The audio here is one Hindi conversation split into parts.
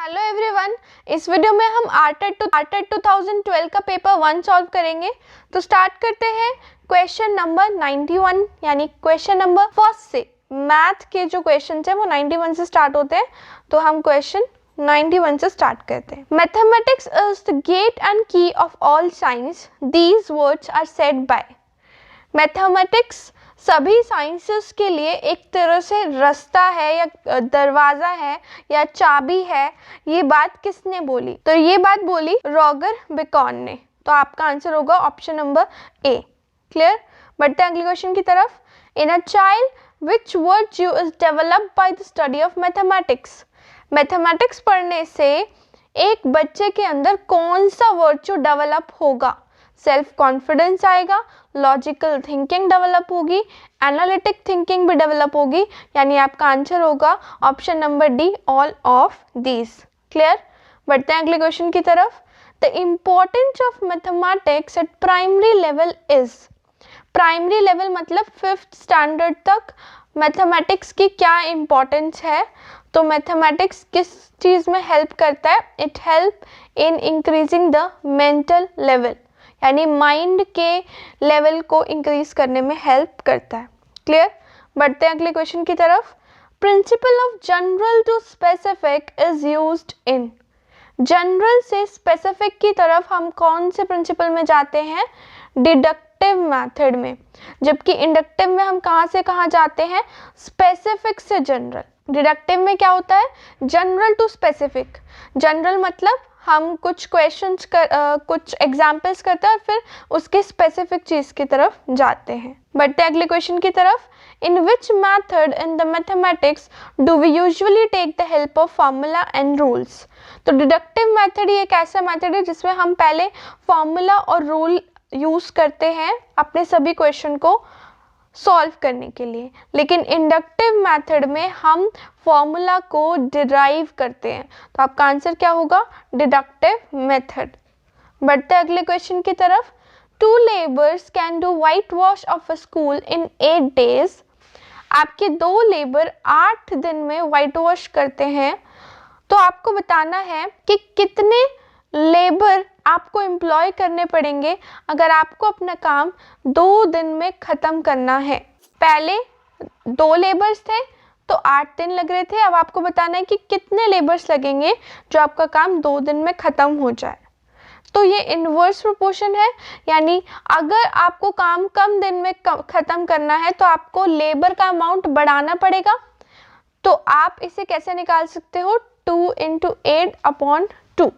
हेलो एवरीवन, इस वीडियो में हम आरटेट 2012 का पेपर 1 सॉल्व करेंगे। तो स्टार्ट करते हैं क्वेश्चन नंबर 91 यानी क्वेश्चन नंबर फर्स्ट से। मैथ के जो क्वेश्चन है वो 91 से स्टार्ट होते हैं, तो हम क्वेश्चन 91 से स्टार्ट करते हैं। Mathematics is the gate and key of all science, these words are said by. Mathematics सभी साइंसेस के लिए एक तरह से रास्ता है या दरवाज़ा है या चाबी है। ये बात किसने बोली? तो ये बात बोली रॉगर बेकॉन ने। तो आपका आंसर होगा ऑप्शन नंबर ए। क्लियर? बढ़ते हैं अगले क्वेश्चन की तरफ। In a child which virtue is developed by the study of mathematics. Mathematics पढ़ने से एक बच्चे के अंदर कौन सा वर्च्यू डेवलप होगा? सेल्फ कॉन्फिडेंस आएगा, लॉजिकल थिंकिंग डेवलप होगी, एनालिटिक थिंकिंग भी डेवलप होगी, यानी आपका आंसर होगा option number D, all of these. Clear? बढ़ते हैं अगले क्वेश्चन की तरफ। The importance of mathematics at primary level is. Primary level मतलब 5th स्टैंडर्ड तक मैथमेटिक्स की क्या इम्पोर्टेंस है? तो मैथमेटिक्स किस चीज़ में हेल्प करता है? It help in increasing the mental level, यानी माइंड के लेवल को इंक्रीज करने में हेल्प करता है। क्लियर? बढ़ते हैं अगले क्वेश्चन की तरफ। Principle of general to specific is used in. General से स्पेसिफिक की तरफ हम कौन से प्रिंसिपल में जाते हैं? डिडक्टिव मेथड में। जबकि इंडक्टिव में हम कहाँ से कहाँ जाते हैं? स्पेसिफिक से जनरल। डिडक्टिव में क्या होता है? General to specific. जनरल मतलब हम कुछ क्वेश्चंस कुछ एग्जाम्पल्स करते हैं और फिर उसके स्पेसिफिक चीज़ की तरफ जाते हैं। बढ़ते अगले क्वेश्चन की तरफ। In which method in the mathematics do we usually take the help of formula and rules. तो डिडक्टिव मेथड ही एक ऐसा मेथड है जिसमें हम पहले फार्मूला और रूल यूज़ करते हैं अपने सभी क्वेश्चन को सॉल्व करने के लिए, लेकिन इंडक्टिव मेथड में हम फॉर्मूला को डिराइव करते हैं। तो आपका आंसर क्या होगा? Deductive method. बढ़ते अगले क्वेश्चन की तरफ। 2 labours can do white wash off a school in 8 days. आपके 2 लेबर 8 दिन में वाइट वॉश करते हैं, तो आपको बताना है कि कितने लेबर आपको एम्प्लॉय करने पड़ेंगे अगर आपको अपना काम 2 दिन में ख़त्म करना है। पहले 2 लेबर्स थे तो 8 दिन लग रहे थे। अब आपको बताना है कि कितने लेबर्स लगेंगे जो आपका काम 2 दिन में ख़त्म हो जाए। तो ये इन्वर्स प्रोपोर्शन है, यानी अगर आपको काम कम दिन में ख़त्म करना है तो आपको लेबर का अमाउंट बढ़ाना पड़ेगा। तो आप इसे कैसे निकाल सकते हो? 2 × 8/2।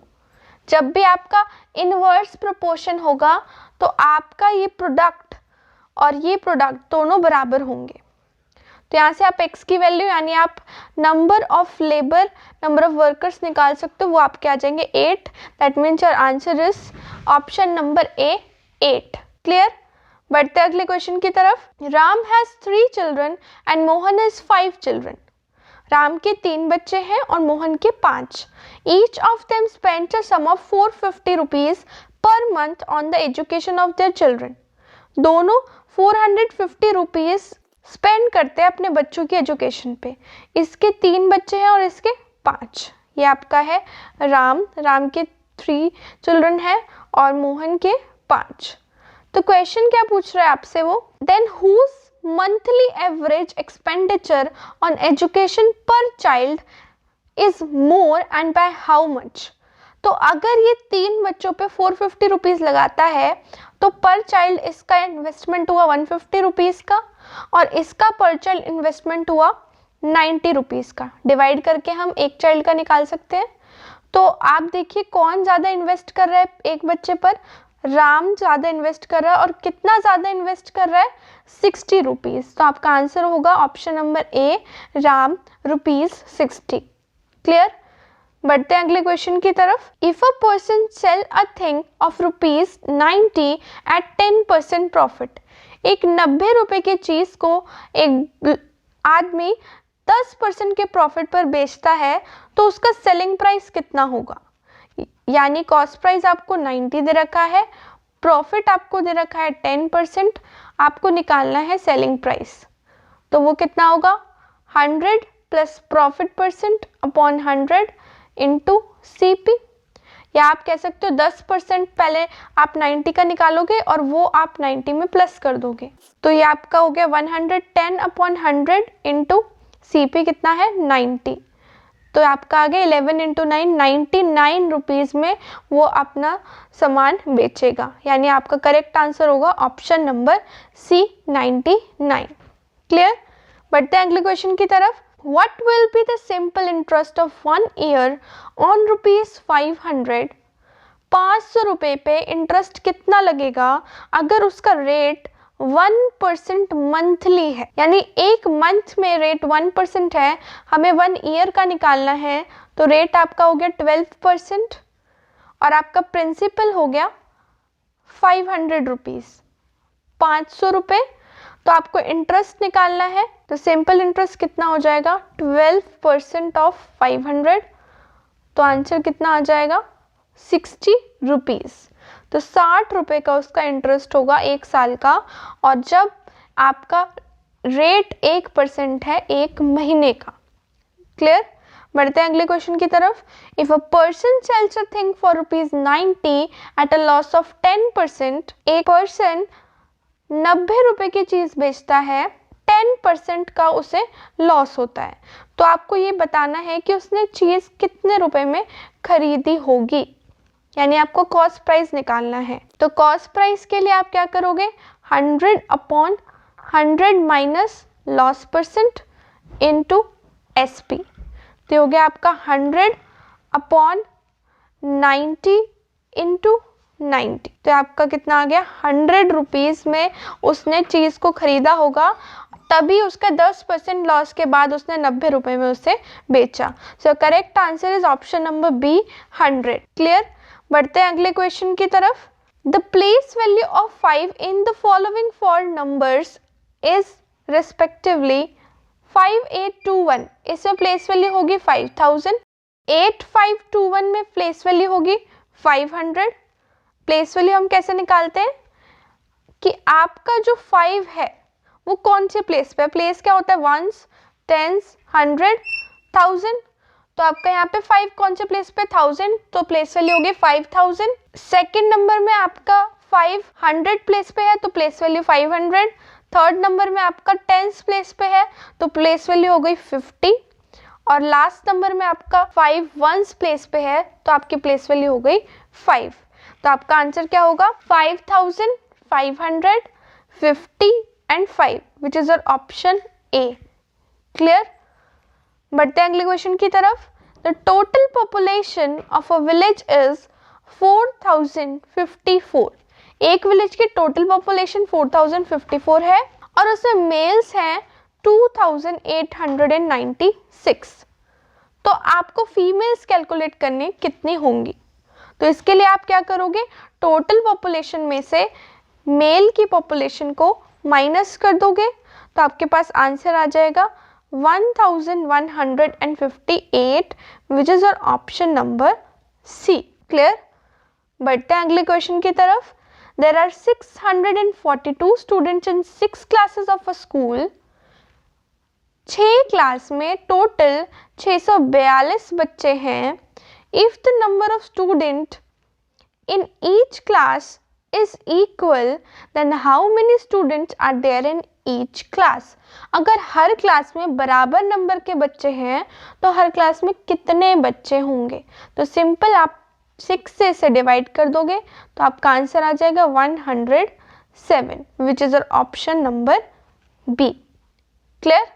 जब भी आपका इन्वर्स प्रोपोर्शन होगा तो आपका ये प्रोडक्ट और ये प्रोडक्ट दोनों बराबर होंगे। तो यहाँ से आप x की वैल्यू यानी आप number of labour, number of workers निकाल सकते हो, वो आपके आ जाएंगे 8। That means your answer is option number A, 8। Clear? बढ़ते अगले क्वेश्चन की तरफ। Ram has 3 children and Mohan is 5 children. Ram के 3 बच्चे हैं और मोहन के 5। Each of them spent a sum of 450 rupees per month on the education of their children. दोनों 450 रुपीज़ स्पेंड करते हैं अपने बच्चों की एजुकेशन पे। इसके 3 बच्चे हैं और इसके 5। ये आपका है राम के 3 चिल्ड्रन हैं और मोहन के 5। तो क्वेश्चन क्या पूछ रहा है आपसे वो? Then whose monthly average expenditure on education per child is more and by how much? तो अगर ये 3 बच्चों पे 450 रुपीज़ लगाता है तो पर चाइल्ड इसका इन्वेस्टमेंट हुआ 150 रुपीज़ का और इसका पर चाइल्ड इन्वेस्टमेंट हुआ 90 रुपीज़ का। डिवाइड करके हम एक चाइल्ड का निकाल सकते हैं। तो आप देखिए कौन ज़्यादा इन्वेस्ट कर रहा है एक बच्चे पर? राम ज़्यादा इन्वेस्ट कर रहा है। और कितना ज़्यादा इन्वेस्ट कर रहा है? 60 रुपीज़। तो आपका आंसर होगा option number A, Ram ₹60। Clear? बढ़ते हैं अगले क्वेश्चन की तरफ। If a person sell a thing of ₹90 at 10% profit. एक 90 रुपए की चीज़ को एक आदमी 10% के प्रॉफिट पर बेचता है तो उसका सेलिंग प्राइस कितना होगा? यानी कॉस्ट प्राइस आपको 90 दे रखा है, प्रॉफिट आपको दे रखा है 10%, आपको निकालना है सेलिंग प्राइस। तो वो कितना होगा? 100 plus profit percent upon 100 into CP, या आप कह सकते हो 10% पहले आप 90 का निकालोगे और वो आप 90 में प्लस कर दोगे, तो ये आपका हो गया 110/100 इंटू CP कितना है 90, तो आपका आ गया 11 इंटू 9, 99 रुपीज़ में वो अपना सामान बेचेगा, यानी आपका करेक्ट आंसर होगा ऑप्शन नंबर C 99। क्लियर? बढ़ते हैं अगले क्वेश्चन की तरफ। What will be the simple interest of 1 year on ₹500? 500 रुपये पे इंटरेस्ट कितना लगेगा अगर उसका रेट 1% मंथली है, यानी एक मंथ में रेट 1% है, हमें 1 ईयर का निकालना है, तो रेट आपका हो गया 12% और आपका प्रिंसिपल हो गया 500 रुपीज़, 500 रुपये, तो आपको इंटरेस्ट निकालना है, तो सिंपल इंटरेस्ट कितना हो जाएगा 12% ऑफ 500, तो आंसर कितना आ जाएगा 60 रुपीज़, तो 60 रुपये का उसका इंटरेस्ट होगा 1 साल का, और जब आपका रेट 1% है 1 महीने का। क्लियर? बढ़ते हैं अगले क्वेश्चन की तरफ। If a person sells a thing for ₹90 at a loss of 10%, एक पर्सन 90 रुपये की चीज़ बेचता है, 10% का उसे लॉस होता है, तो आपको ये बताना है कि उसने चीज़ कितने रुपए में खरीदी होगी, यानी आपको कॉस्ट प्राइस निकालना है। तो कॉस्ट प्राइस के लिए आप क्या करोगे 100/100 minus loss percent into SP, तो हो गया आपका 100/90 इंटू 90, तो आपका कितना आ गया 100 रुपीज़ में उसने चीज़ को खरीदा होगा, तभी उसका 10% लॉस के बाद उसने 90 रुपये में उसे बेचा। सो correct answer is option number B 100। Clear? बढ़ते हैं अगले क्वेश्चन की तरफ। The place value of 5 in the following 4 numbers is respectively 5821, इसमें प्लेस वैल्यू होगी 5000, 8521 में प्लेस वैल्यू होगी 500। प्लेस वैल्यू हम कैसे निकालते हैं कि आपका जो 5 है वो कौन से प्लेस पे है, प्लेस क्या होता है 1s, 10s, 100, 1000, तो आपका यहाँ पे 5 कौन से प्लेस पे 1000, तो प्लेस वैल्यू होगी 5000। सेकंड नंबर में आपका 5 100 प्लेस पे है तो प्लेस वैल्यू 500। थर्ड नंबर में आपका 10s प्लेस पे है तो प्लेस वैल्यू हो गई 50, और लास्ट नंबर में आपका 5 1s प्लेस पे है तो आपकी प्लेस वैल्यू हो गई 5, तो आपका आंसर क्या होगा 5000, 500, 50 and 5, which is your option A। Clear? बढ़ते हैं अगले क्वेश्चन की तरफ। The total population of a village is 4054, एक विलेज की टोटल पॉपुलेशन 4054 है और उसमें मेल्स हैं 2896, तो आपको फीमेल्स कैलकुलेट करनी कितनी होंगी, तो इसके लिए आप क्या करोगे टोटल पॉपुलेशन में से मेल की पॉपुलेशन को माइनस कर दोगे, तो आपके पास आंसर आ जाएगा 1158, which is your option number C। Clear? बढ़ते हैं अगले क्वेश्चन की तरफ। There are 642 students in 6 classes of a school, 6 class में टोटल 642 बच्चे हैं। If the number of student in each class is equal, then how many students are there in each class? अगर हर क्लास में बराबर नंबर के बच्चे हैं तो हर क्लास में कितने बच्चे होंगे, तो सिंपल आप 6 से इसे डिवाइड कर दोगे तो आपका आंसर आ जाएगा 107, which is option number B। Clear?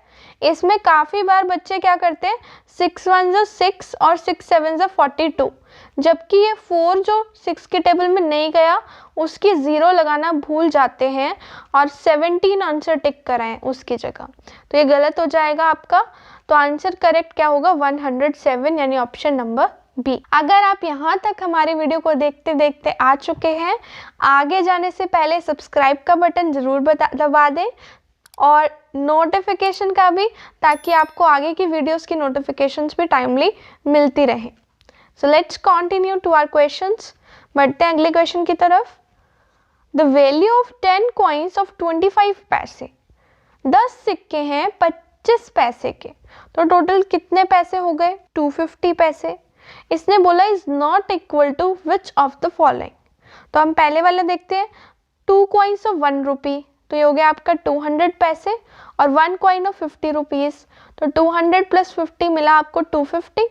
इसमें काफ़ी बार बच्चे क्या करते हैं 6 1 6 और 6 7 42, जबकि ये 4 जो 6 के टेबल में नहीं गया उसकी 0 लगाना भूल जाते हैं और 17 आंसर टिक कराएं उसकी जगह, तो ये गलत हो जाएगा आपका, तो आंसर करेक्ट क्या होगा 107, यानी ऑप्शन नंबर B। अगर आप यहाँ तक हमारे वीडियो को देखते देखते आ चुके हैं, आगे जाने से पहले सब्सक्राइब का बटन ज़रूर दबा दें और नोटिफिकेशन का भी, ताकि आपको आगे की वीडियोस की नोटिफिकेशंस भी टाइमली मिलती रहें। So let's continue to our questions. बढ़ते हैं अगले क्वेश्चन की तरफ। The value of 10 coins of 25 पैसे, 10 सिक्के हैं 25 पैसे के, तो टोटल कितने पैसे हो गए 250 पैसे। इसने बोला is not equal to which of the following. तो हम पहले वाला देखते हैं, 2 कॉइन्स ऑफ 1 रुपी, तो ये हो गया आपका 200 पैसे, और 1 कॉइन ऑफ 50 रुपीज़, तो 200 प्लस 50 मिला आपको 250,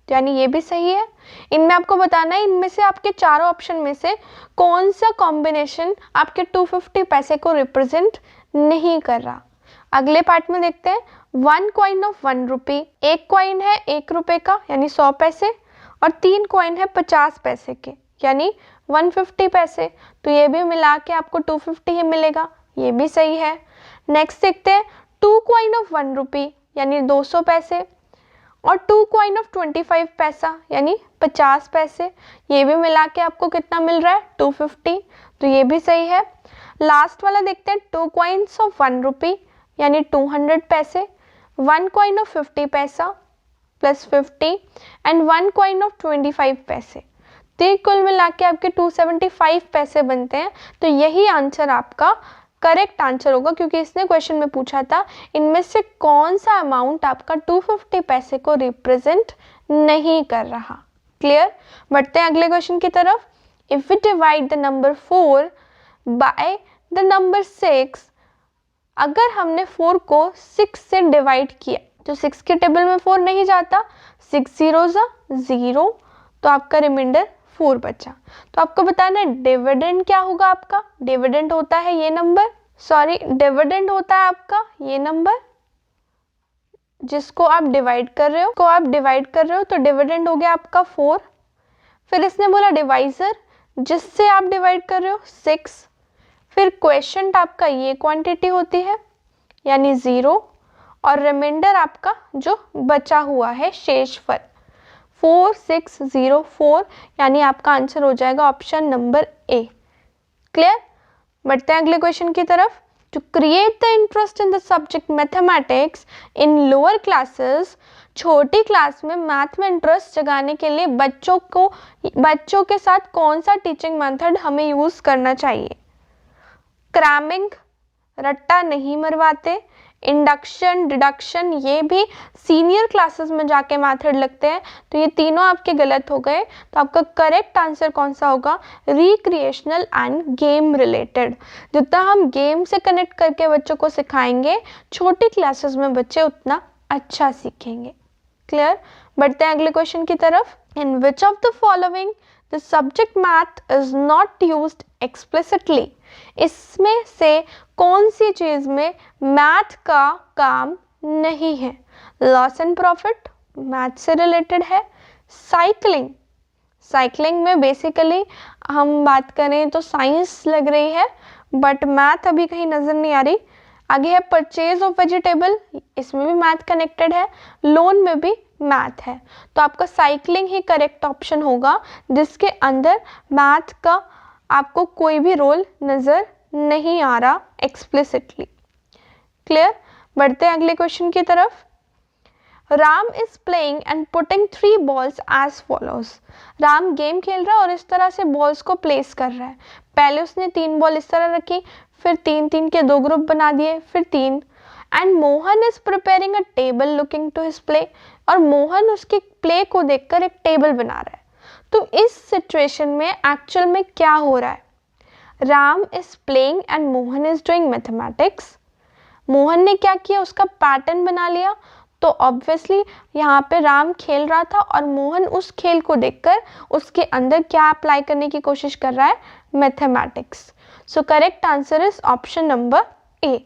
यानी ये भी सही है। इनमें आपको बताना है इनमें से आपके चारों ऑप्शन में से कौन सा कॉम्बिनेशन आपके 250 पैसे को रिप्रेजेंट नहीं कर रहा। अगले पार्ट में देखते हैं, 1 कॉइन ऑफ 1 रुपी, एक कॉइन है 1 रुपए का यानी 100 पैसे, और 3 कॉइन है 50 पैसे के यानी 150 पैसे, तो ये भी मिला के आपको 250 ही मिलेगा, ये भी सही है। नेक्स्ट देखते हैं, 2 कॉइन ऑफ 1 रुपी यानी 200 पैसे, और 2 कॉइन ऑफ 25 पैसा यानी 50 पैसे, ये भी मिला के आपको कितना मिल रहा है 250, तो ये भी सही है। लास्ट वाला देखते हैं, 2 कॉइन्स ऑफ 1 रुपी यानी 200 पैसे, 1 कॉइन ऑफ 50 पैसा प्लस 50 एंड 1 कॉइन ऑफ 25 पैसे, तो कुल मिला के आपके 275 पैसे बनते हैं। तो यही आंसर आपका करेक्ट आंसर होगा, क्योंकि इसने क्वेश्चन में पूछा था इनमें से कौन सा अमाउंट आपका 250 पैसे को रिप्रेजेंट नहीं कर रहा। क्लियर? बढ़ते हैं अगले क्वेश्चन की तरफ। If we divide the number 4 by the number 6, अगर हमने 4 को 6 से डिवाइड किया तो 6 के टेबल में 4 नहीं जाता, 6 जीरोज़ 0, तो आपका रिमाइंडर 4 बचा। तो आपको बताना है डिविडेंड क्या होगा आपका। डिविडेंड होता है ये नंबर, डिविडेंड होता है आपका ये नंबर जिसको आप डिवाइड कर रहे हो, तो डिविडेंड हो गया आपका 4। फिर इसने बोला डिवाइजर जिससे आप डिवाइड कर रहे हो 6, फिर क्वेश्चन आपका ये क्वांटिटी होती है यानी 0, और रिमाइंडर आपका जो बचा हुआ है शेषफल 4604, यानी आपका आंसर हो जाएगा ऑप्शन नंबर ए। क्लियर? बढ़ते हैं अगले क्वेश्चन की तरफ। To create the interest in the subject mathematics in lower classes, छोटी क्लास में मैथ में इंटरेस्ट जगाने के लिए बच्चों के साथ कौन सा टीचिंग मेथड हमें यूज करना चाहिए। क्रैमिंग, रट्टा नहीं मरवाते, इंडक्शन, डिडक्शन, ये भी सीनियर क्लासेस में जाके मेथड लगते हैं, तो ये तीनों आपके गलत हो गए। तो आपका करेक्ट आंसर कौन सा होगा, रिक्रिएशनल एंड गेम रिलेटेड। जितना हम गेम से कनेक्ट करके बच्चों को सिखाएंगे छोटी क्लासेस में बच्चे उतना अच्छा सीखेंगे। क्लियर? बढ़ते हैं अगले क्वेश्चन की तरफ। In which of the following the subject math is not used explicitly, इसमें से कौन सी चीज में मैथ का काम नहीं है। लॉस एंड प्रॉफिट मैथ से रिलेटेड है, साइकिलिंग में बेसिकली हम बात करें तो साइंस लग रही है, बट मैथ अभी कहीं नजर नहीं आ रही। आगे है परचेज ऑफ वेजिटेबल, इसमें भी मैथ कनेक्टेड है, लोन में भी मैथ है, तो आपका साइकिलिंग ही करेक्ट ऑप्शन होगा जिसके अंदर मैथ का आपको कोई भी रोल नजर नहीं आ रहा एक्सप्लिसिटली। क्लियर? बढ़ते हैं अगले क्वेश्चन की तरफ। Ram is playing and putting 3 balls as follows, Ram game खेल रहा है और इस तरह से बॉल्स को प्लेस कर रहा है। पहले उसने 3 बॉल इस तरह रखी, फिर 3-3 के 2 ग्रुप बना दिए, फिर 3, and Mohan is preparing a table looking to his play, और मोहन उसके प्ले को देखकर एक टेबल बना रहा है। तो इस सिचुएशन में एक्चुअल में क्या हो रहा है, Ram is playing and Mohan is doing mathematics. Mohan ने क्या किया, उसका पैटर्न बना लिया, तो ऑब्वियसली यहाँ पे राम खेल रहा था और मोहन उस खेल को देखकर उसके अंदर क्या अप्लाई करने की कोशिश कर रहा है, mathematics. So correct answer is option number A.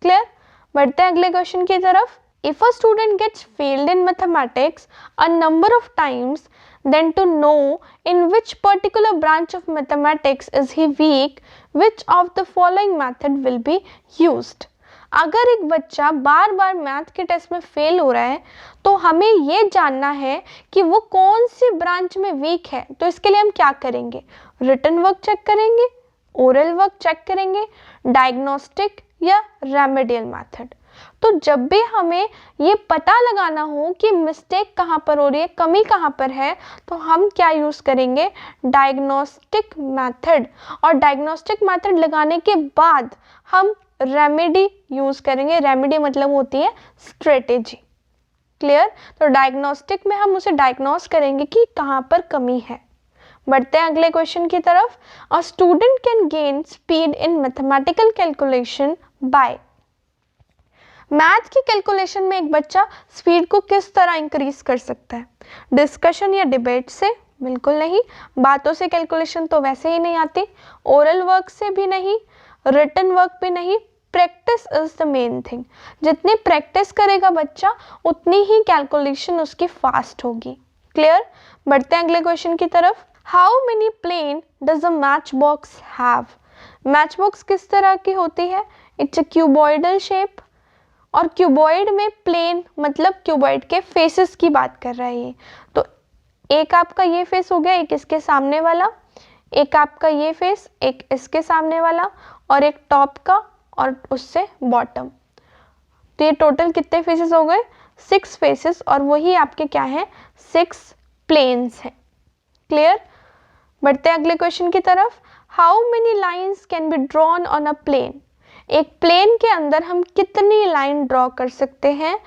Clear? बढ़ते हैं अगले क्वेश्चन की तरफ। If a student gets failed in mathematics a number of times, then to know in which particular branch of mathematics is he weak, which of the following method will be used। अगर एक बच्चा बार बार मैथ के टेस्ट में फेल हो रहा है तो हमें ये जानना है कि वो कौन सी ब्रांच में वीक है, तो इसके लिए हम क्या करेंगे, रिटन वर्क चेक करेंगे, ओरल वर्क चेक करेंगे, डायग्नोस्टिक या रेमेडियल मेथड। तो जब भी हमें ये पता लगाना हो कि मिस्टेक कहाँ पर हो रही है, कमी कहाँ पर है, तो हम क्या यूज करेंगे, डायग्नोस्टिक मेथड, और डायग्नोस्टिक मेथड लगाने के बाद हम रेमेडी यूज करेंगे। रेमेडी मतलब होती है स्ट्रेटेजी। क्लियर। तो डायग्नोस्टिक में हम उसे डायग्नोस करेंगे कि कहाँ पर कमी है। बढ़ते हैं अगले क्वेश्चन की तरफ। A student can gain speed in mathematical calculation bye. Math की कैलकुलेशन में एक बच्चा स्पीड को किस तरह इंक्रीज कर सकता है? डिस्कशन या डिबेट से? बिल्कुल नहीं। बातों से कैलकुलेशन तो वैसे ही नहीं आती, ओरल वर्क से भी नहीं, रिटन वर्क भी नहीं। Practice is the main thing. जितनी प्रैक्टिस करेगा बच्चा उतनी ही कैलकुलेशन उसकी फास्ट होगी। क्लियर। बढ़ते हैं अगले क्वेश्चन की तरफ। How many plane does a match box have? Match box किस तरह की होती है? It's a cuboidal shape. और क्यूबॉइड में प्लेन मतलब क्यूबॉइड के फेसेस की बात कर रहा है ये। तो एक आपका ये फेस हो गया, एक इसके सामने वाला, एक आपका ये फेस, एक इसके सामने वाला, और एक टॉप का और उससे बॉटम। तो ये टोटल कितने फेसेस हो गए? 6 फेसेस, और वही आपके क्या है? 6 प्लेन्स हैं। क्लियर। बढ़ते हैं अगले क्वेश्चन की तरफ। How many lines can be drawn on a plane? एक प्लेन के अंदर हम कितनी लाइन ड्रॉ कर सकते हैं?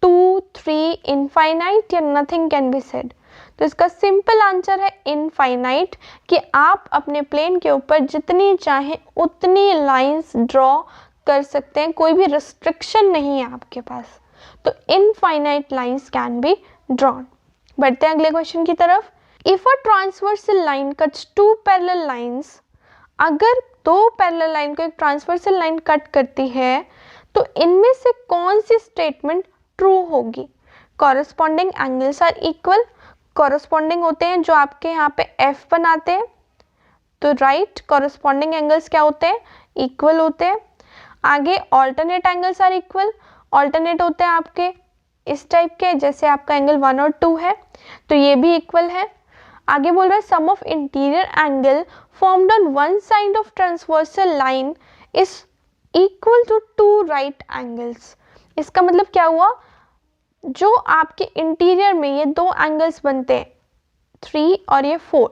2, 3, इनफाइनाइट या नथिंग कैन बी सेड? तो इसका सिंपल आंसर है इनफाइनाइट, कि आप अपने प्लेन के ऊपर जितनी चाहें उतनी लाइंस ड्रॉ कर सकते हैं, कोई भी रिस्ट्रिक्शन नहीं है आपके पास। तो infinite lines can be drawn. बढ़ते हैं अगले क्वेश्चन की तरफ। If a transversal line cuts 2 parallel lines, अगर 2 पैरेलल लाइन को एक ट्रांसवर्सल लाइन कट करती है तो इनमें से कौन सी स्टेटमेंट ट्रू होगी? Corresponding angles are equal. Corresponding होते हैं जो आपके यहाँ पे एफ बनाते हैं, तो राइट कॉरस्पॉन्डिंग एंगल्स क्या होते हैं? इक्वल होते हैं। आगे alternate angles are equal. Alternate होते हैं आपके इस टाइप के, जैसे आपका एंगल 1 और 2 है, तो ये भी इक्वल है। आगे बोल रहा है sum of interior angle formed on one side of transversal line is equal to 2 right angles. इसका मतलब क्या हुआ? जो आपके इंटीरियर में ये 2 एंगल्स बनते हैं 3 और ये 4,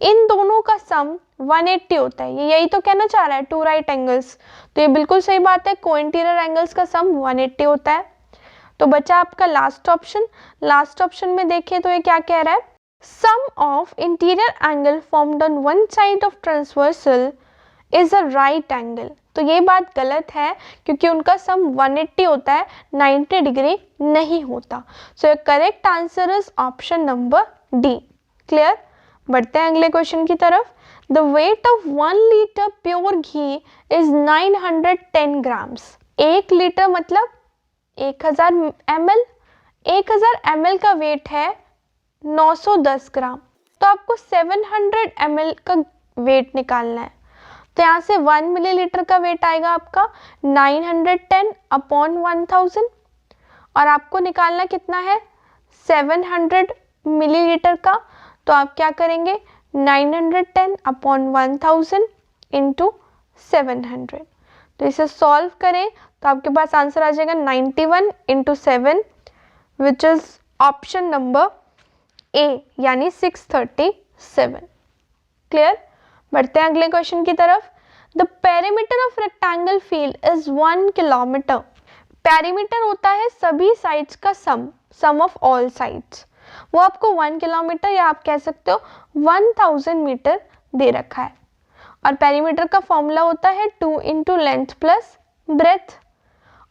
इन दोनों का सम 180 होता है। ये यही तो कहना चाह रहा है 2 राइट एंगल्स। तो ये बिल्कुल सही बात है, को इंटीरियर एंगल्स का सम 180 होता है। तो बचा आपका लास्ट ऑप्शन। लास्ट ऑप्शन में देखिए तो ये क्या कह रहा है? Sum of interior angle formed on one side of transversal is a right angle. तो ये बात गलत है क्योंकि उनका सम 180 होता है, 90 डिग्री नहीं होता। सो correct answer is option number D. Clear. बढ़ते हैं अगले क्वेश्चन की तरफ। The weight of 1 litre pure ghee is 910 grams. 1 litre मतलब 1000 ml। 1000 ml का वेट है 910 ग्राम। तो आपको 700 ml का वेट निकालना है। तो यहाँ से 1 मिलीलीटर का वेट आएगा आपका 910 अपॉन 1000, और आपको निकालना कितना है? 700 मिलीलीटर का। तो आप क्या करेंगे? 910 अपॉन 1000 इंटू 700। तो इसे सॉल्व करें तो आपके पास आंसर आ जाएगा 91 into 7, which is option number ए, यानी 637। क्लियर। बढ़ते हैं अगले क्वेश्चन की तरफ। The perimeter of rectangle field is 1 kilometre. Perimeter होता है सभी साइड्स का सम ऑफ ऑल साइड्स। वो आपको 1 किलोमीटर या आप कह सकते हो 1000 मीटर दे रखा है। और पेरीमीटर का फॉर्मूला होता है 2 इंटू लेंथ प्लस ब्रेथ,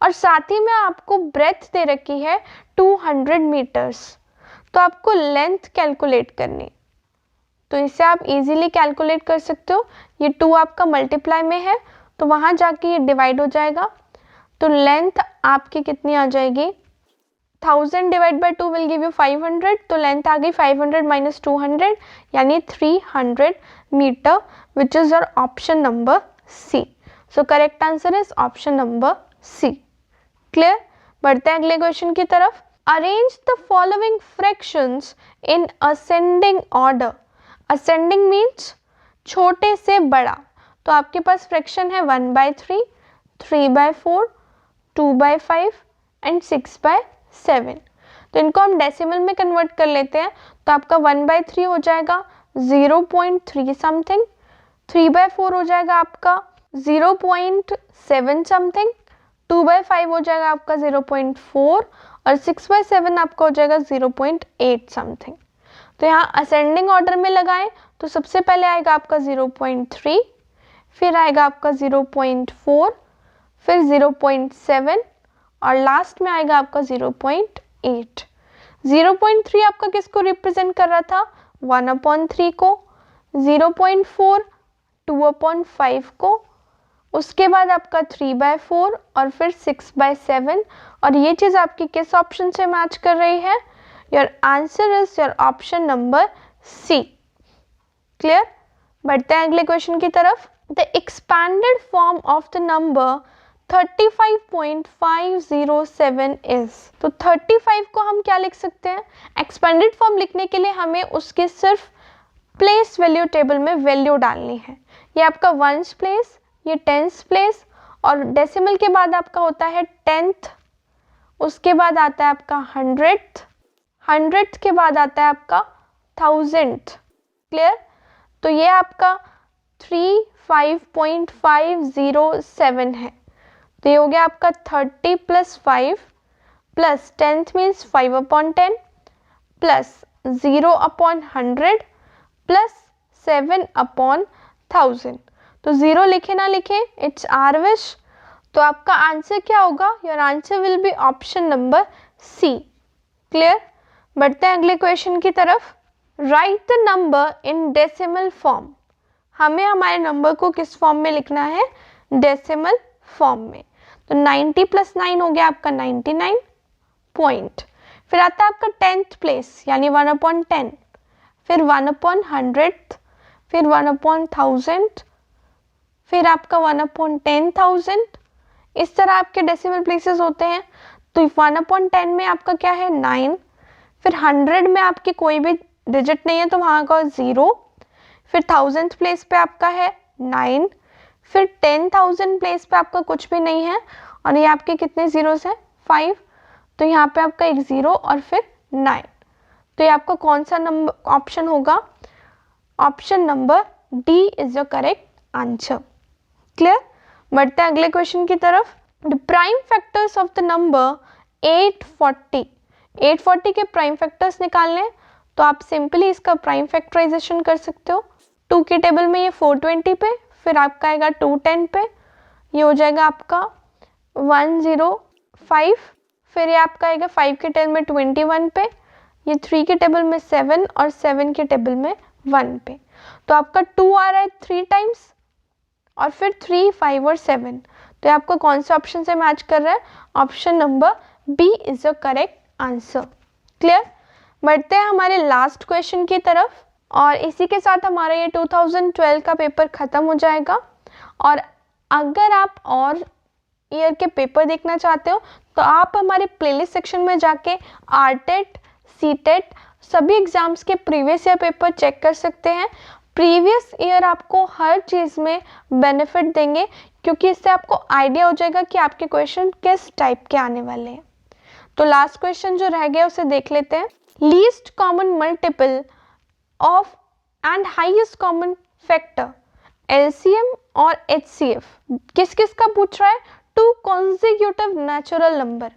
और साथ ही में आपको ब्रेथ दे रखी है 200 मीटर्स। तो आपको लेंथ कैलकुलेट करनी, तो इसे आप इजीली कैलकुलेट कर सकते हो। ये 2 आपका मल्टीप्लाई में है तो वहाँ जाके ये डिवाइड हो जाएगा। तो लेंथ आपकी कितनी आ जाएगी? 1000 divide by 2 will give you 500। तो लेंथ आ गई 500 माइनस 200 यानी 300 मीटर, which is your option number C. So correct answer is option number C. Clear. बढ़ते हैं अगले क्वेश्चन की तरफ। Arrange the following fractions in ascending order. Ascending means छोटे से बड़ा। तो आपके पास फ्रैक्शन है 1/3, 3/4, 2/5 एंड 6/7। तो इनको हम डेसिमल में कन्वर्ट कर लेते हैं। तो आपका 1/3 हो जाएगा 0.3 समथिंग, 3/4 हो जाएगा आपका 0.7 समथिंग, 2/5 हो जाएगा आपका 0.4 और 6/7 आपका हो जाएगा 0.8 समथिंग। तो यहाँ असेंडिंग ऑर्डर में लगाएं तो सबसे पहले आएगा आपका 0.3, फिर आएगा आपका 0.4, फिर 0.7 और लास्ट में आएगा आपका 0.8। 0.3 आपका किसको रिप्रेजेंट कर रहा था? 1/3 को। 0.4 2/5 को, उसके बाद आपका 3/4 और फिर 6/7। और ये चीज़ आपकी किस ऑप्शन से मैच कर रही है? Your answer is your option number C. Clear? बढ़ते हैं अगले क्वेश्चन की तरफ। The expanded form of the number 35.507 is. तो 35 को हम क्या लिख सकते हैं? एक्सपेंडेड फॉर्म लिखने के लिए हमें उसके सिर्फ प्लेस वैल्यू टेबल में वैल्यू डालनी है। ये आपका वंस प्लेस, ये टेंस प्लेस, और डेसिमल के बाद आपका होता है 10th, उसके बाद आता है आपका 100th के बाद आता है आपका 1000th। क्लियर? तो ये आपका 35.507 है। तो ये हो गया आपका 30 + 5 plus 10th means 5/10 plus 0/100 plus 7/1000। तो 0 लिखे ना लिखे, इट्स आर विश। तो आपका आंसर क्या होगा? Your answer will be option number C. Clear? बढ़ते हैं अगले क्वेश्चन की तरफ। Write the number in decimal form. हमें हमारे नंबर को किस फॉर्म में लिखना है? डेसिमल फॉर्म में। तो 90 + 9 हो गया आपका 99 पॉइंट। फिर आता है आपका 10th प्लेस यानी 1/10, फिर 1/100, फिर 1/1000, फिर आपका 1/10,000। इस तरह आपके डेसिमल प्लेसेस होते हैं। तो 1/10 में आपका क्या है? 9। फिर 100 में आपके कोई भी डिजिट नहीं है तो वहाँ का 0। फिर 1000th प्लेस पे आपका है 9। फिर 10,000 प्लेस पे आपका कुछ भी नहीं है और ये आपके कितने जीरोस हैं? 5। तो यहाँ पे आपका एक 0 और फिर 9। तो ये आपका कौन सा नंबर ऑप्शन होगा? Option number D is your correct answer. Clear? बढ़ते हैं अगले क्वेश्चन की तरफ। The prime factors of the number 840। 840 के प्राइम फैक्टर्स निकालने तो आप सिंपली इसका प्राइम फैक्टराइजेशन कर सकते हो। 2 के टेबल में ये 420 पे, फिर आपका आएगा 210 पे, ये हो जाएगा आपका 105। फिर ये आपका आएगा 5 के टेबल में 21 पे, ये 3 के टेबल में 7 और 7 के टेबल में 1 पे। तो आपका 2 आ रहा है 3 टाइम्स और फिर 3, 5 और 7। तो ये आपको कौन सा ऑप्शन से मैच कर रहा है? Option number B is your correct answer. Clear? बढ़ते हैं हमारे लास्ट क्वेश्चन की तरफ और इसी के साथ हमारा ये 2012 का पेपर ख़त्म हो जाएगा। और अगर आप और ईयर के पेपर देखना चाहते हो तो आप हमारे प्लेलिस्ट सेक्शन में जाके आरटेट, सीटेट सभी एग्ज़ाम्स के प्रीवियस ईयर पेपर चेक कर सकते हैं। प्रीवियस ईयर आपको हर चीज़ में बेनिफिट देंगे क्योंकि इससे आपको आइडिया हो जाएगा कि आपके क्वेश्चन किस टाइप के आने वाले हैं। तो लास्ट क्वेश्चन जो रह गया उसे देख लेते हैं। Least common multiple of and highest common factor LCM और एचसीएफ किस किस का पूछ रहा है? 2 consecutive natural number.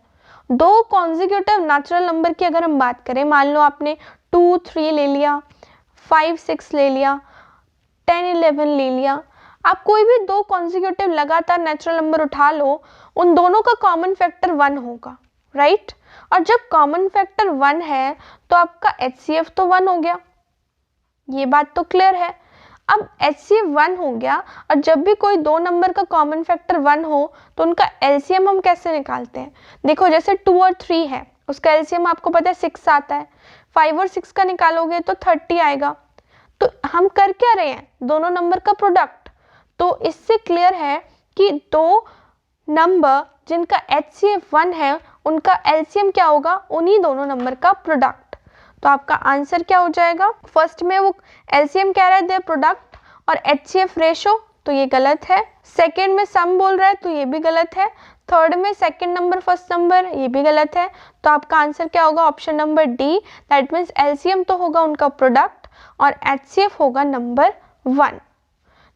2 consecutive natural number की अगर हम बात करें, मान लो आपने 2, 3 ले लिया, 5, 6 ले लिया, 10, 11 ले लिया। आप कोई भी 2 कॉन्जिक्यूटिव लगातार नेचुरल नंबर उठा लो, उन दोनों का कॉमन फैक्टर 1 होगा, राइट? और जब कॉमन फैक्टर 1 है तो आपका एचसीएफ तो 1 हो गया, ये बात तो क्लियर है। अब एचसीएफ 1 हो गया और जब भी कोई 2 नंबर का कॉमन फैक्टर 1 हो तो उनका एलसीएम हम कैसे निकालते हैं? देखो जैसे 2 और 3 है, उसका एलसीएम आपको पता है 6 आता है। 5 और 6 का निकालोगे तो 30 आएगा। तो हम कर क्या रहे हैं? दोनों नंबर का प्रोडक्ट। तो इससे क्लियर है कि 2 नंबर जिनका एचसीएफ 1 है उनका एलसीएम क्या होगा? उन्हीं दोनों नंबर का प्रोडक्ट। तो आपका आंसर क्या हो जाएगा? फर्स्ट में वो एलसीएम कह रहा है देयर प्रोडक्ट और एचसीएफ रेशो, तो ये गलत है। सेकंड में सम बोल रहा है तो ये भी गलत है। थर्ड में सेकंड नंबर फर्स्ट नंबर, ये भी गलत है। तो आपका आंसर क्या होगा? Option number D, that means LCM तो होगा उनका प्रोडक्ट और एचसीएफ होगा नंबर 1।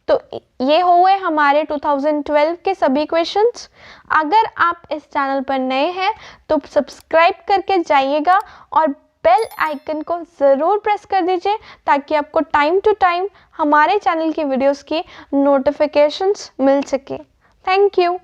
तो ये हुए हमारे 2012 के सभी क्वेश्चंस। अगर आप इस चैनल पर नए हैं तो सब्सक्राइब करके जाइएगा और बेल आइकन को ज़रूर प्रेस कर दीजिए ताकि आपको टाइम टू टाइम हमारे चैनल की वीडियोस की नोटिफिकेशंस मिल सके। Thank you.